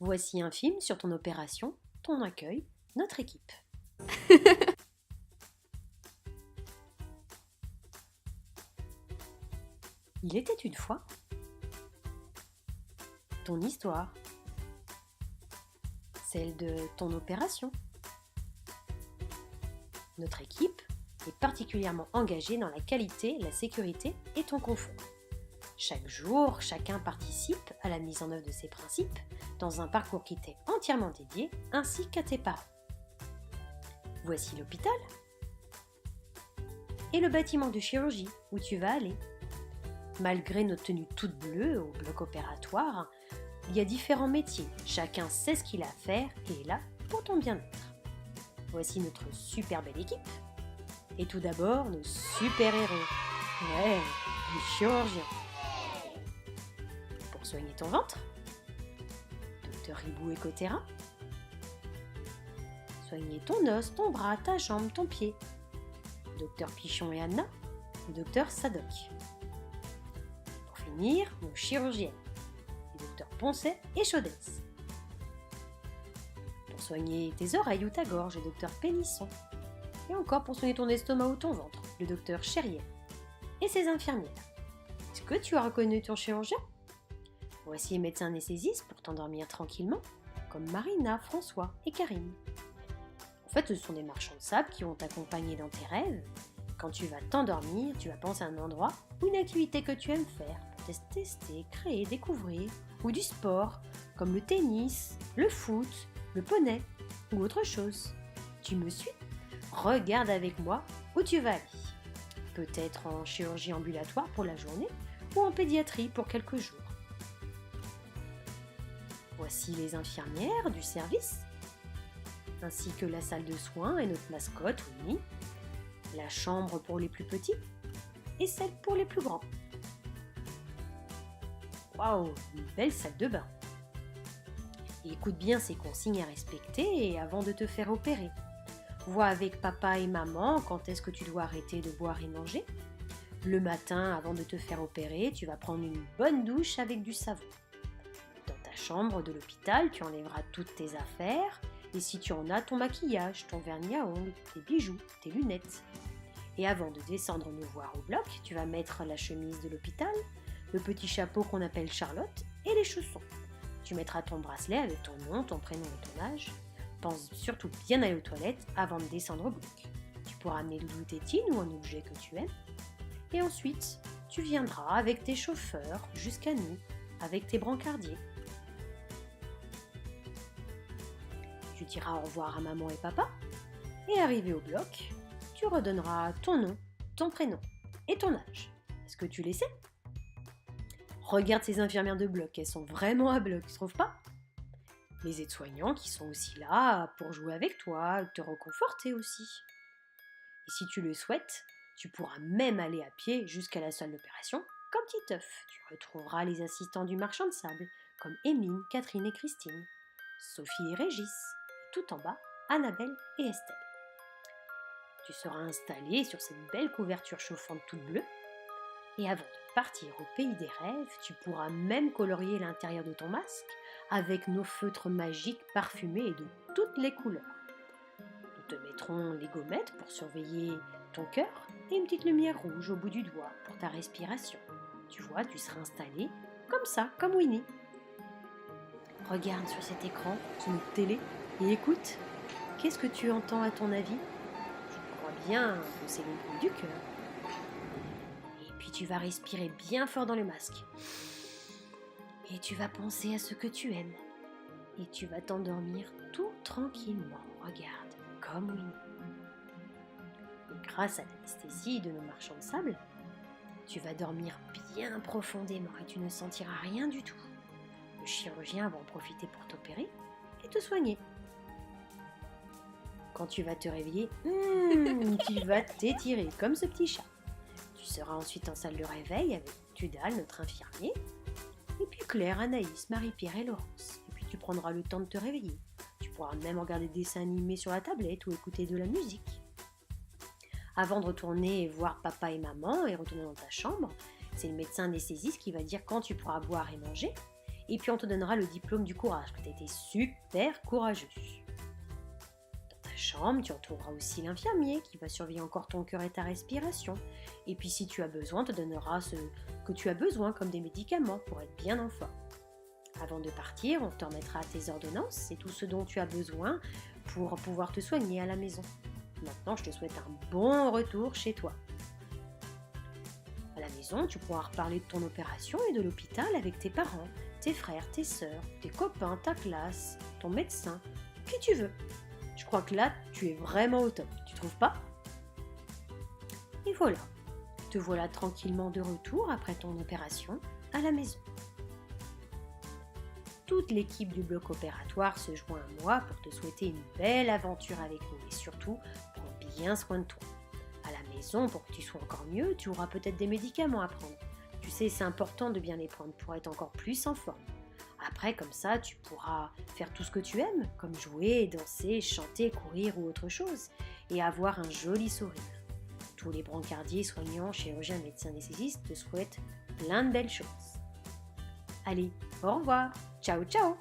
Voici un film sur ton opération, ton accueil, notre équipe. Il était une fois ton histoire, celle de ton opération. Notre équipe est particulièrement engagée dans la qualité, la sécurité et ton confort. Chaque jour, chacun participe à la mise en œuvre de ces principes dans un parcours qui t'est entièrement dédié, ainsi qu'à tes parents. Voici l'hôpital et le bâtiment de chirurgie où tu vas aller. Malgré notre tenue toute bleue au bloc opératoire, il y a différents métiers. Chacun sait ce qu'il a à faire et est là pour ton bien-être. Voici notre super belle équipe. Et tout d'abord, nos super-héros. Ouais, les chirurgiens. Pour soigner ton ventre, Docteur Ribou Écotera. Soigner ton os, ton bras, ta jambe, ton pied. Docteur Pichon et Anna, Docteur Sadoc. Pour finir, nos chirurgiennes, les Docteurs Poncet et Chaudès. Pour soigner tes oreilles ou ta gorge, le Docteur Pénisson. Et encore pour soigner ton estomac ou ton ventre, le Docteur Chériel. Et ses infirmières. Est-ce que tu as reconnu ton chirurgien? Voici les médecins anesthésistes pour t'endormir tranquillement, comme Marina, François et Karine. En fait, ce sont des marchands de sable qui vont t'accompagner dans tes rêves. Quand tu vas t'endormir, tu vas penser à un endroit ou une activité que tu aimes faire pour tester, créer, découvrir, ou du sport, comme le tennis, le foot, le poney ou autre chose. Tu me suis? Regarde avec moi où tu vas aller. Peut-être en chirurgie ambulatoire pour la journée ou en pédiatrie pour quelques jours. Voici les infirmières du service, ainsi que la salle de soins et notre mascotte, Winnie, la chambre pour les plus petits et celle pour les plus grands. Waouh, une belle salle de bain. Et écoute bien ces consignes à respecter avant de te faire opérer. Vois avec papa et maman quand est-ce que tu dois arrêter de boire et manger. Le matin, avant de te faire opérer, tu vas prendre une bonne douche avec du savon. Dans ta chambre de l'hôpital, tu enlèveras toutes tes affaires. Et si tu en as, ton maquillage, ton vernis à ongles, tes bijoux, tes lunettes. Et avant de descendre nous voir au bloc, tu vas mettre la chemise de l'hôpital, le petit chapeau qu'on appelle Charlotte et les chaussons. Tu mettras ton bracelet avec ton nom, ton prénom et ton âge. Pense surtout bien aller aux toilettes avant de descendre au bloc. Tu pourras amener Doudou Tétine ou un objet que tu aimes. Et ensuite, tu viendras avec tes chauffeurs jusqu'à nous, avec tes brancardiers. Tu diras au revoir à maman et papa, et arrivé au bloc, tu redonneras ton nom, ton prénom et ton âge. Est-ce que tu les sais? Regarde ces infirmières de bloc, elles sont vraiment à bloc, tu trouves pas? Les aides-soignants qui sont aussi là pour jouer avec toi, te reconforter aussi. Et si tu le souhaites, tu pourras même aller à pied jusqu'à la salle d'opération comme Titeuf. Tu retrouveras les assistants du marchand de sable, comme Émile, Catherine et Christine, Sophie et Régis. Tout en bas, Annabelle et Estelle. Tu seras installé sur cette belle couverture chauffante toute bleue. Et avant de partir au pays des rêves, tu pourras même colorier l'intérieur de ton masque avec nos feutres magiques parfumés et de toutes les couleurs. Nous te mettrons les gommettes pour surveiller ton cœur et une petite lumière rouge au bout du doigt pour ta respiration. Tu vois, tu seras installé comme ça, comme Winnie. Regarde sur cet écran, sur notre télé, et écoute, qu'est-ce que tu entends à ton avis? Je crois bien que c'est le bruit du cœur. Et puis tu vas respirer bien fort dans le masque. Et tu vas penser à ce que tu aimes. Et tu vas t'endormir tout tranquillement. Regarde, comme Winnie. Et grâce à l'anesthésie de nos marchands de sable, tu vas dormir bien profondément et tu ne sentiras rien du tout. Le chirurgien va en profiter pour t'opérer et te soigner. Quand tu vas te réveiller, tu vas t'étirer comme ce petit chat. Tu seras ensuite en salle de réveil avec Tudal, notre infirmier, et puis Claire, Anaïs, Marie-Pierre et Laurence. Et puis tu prendras le temps de te réveiller. Tu pourras même regarder des dessins animés sur la tablette ou écouter de la musique. Avant de retourner voir papa et maman et retourner dans ta chambre, c'est le médecin anesthésiste qui va dire quand tu pourras boire et manger. Et puis on te donnera le diplôme du courage, que tu étais super courageux. Dans ta chambre, tu retrouveras aussi l'infirmier qui va surveiller encore ton cœur et ta respiration. Et puis si tu as besoin, on te donnera ce que tu as besoin comme des médicaments pour être bien en forme. Avant de partir, on te remettra tes ordonnances et tout ce dont tu as besoin pour pouvoir te soigner à la maison. Maintenant, je te souhaite un bon retour chez toi. À la maison, tu pourras reparler de ton opération et de l'hôpital avec tes parents, tes frères, tes sœurs, tes copains, ta classe, ton médecin, qui tu veux. Je crois que là, tu es vraiment au top, tu trouves pas? Et voilà, te voilà tranquillement de retour après ton opération à la maison. Toute l'équipe du bloc opératoire se joint à moi pour te souhaiter une belle aventure avec nous et surtout, prends bien soin de toi. À la maison, pour que tu sois encore mieux, tu auras peut-être des médicaments à prendre. Tu sais, c'est important de bien les prendre pour être encore plus en forme. Après, comme ça, tu pourras faire tout ce que tu aimes, comme jouer, danser, chanter, courir ou autre chose, et avoir un joli sourire. Tous les brancardiers, soignants, chirurgiens, médecins anesthésistes te souhaitent plein de belles choses. Allez, au revoir, ciao ciao!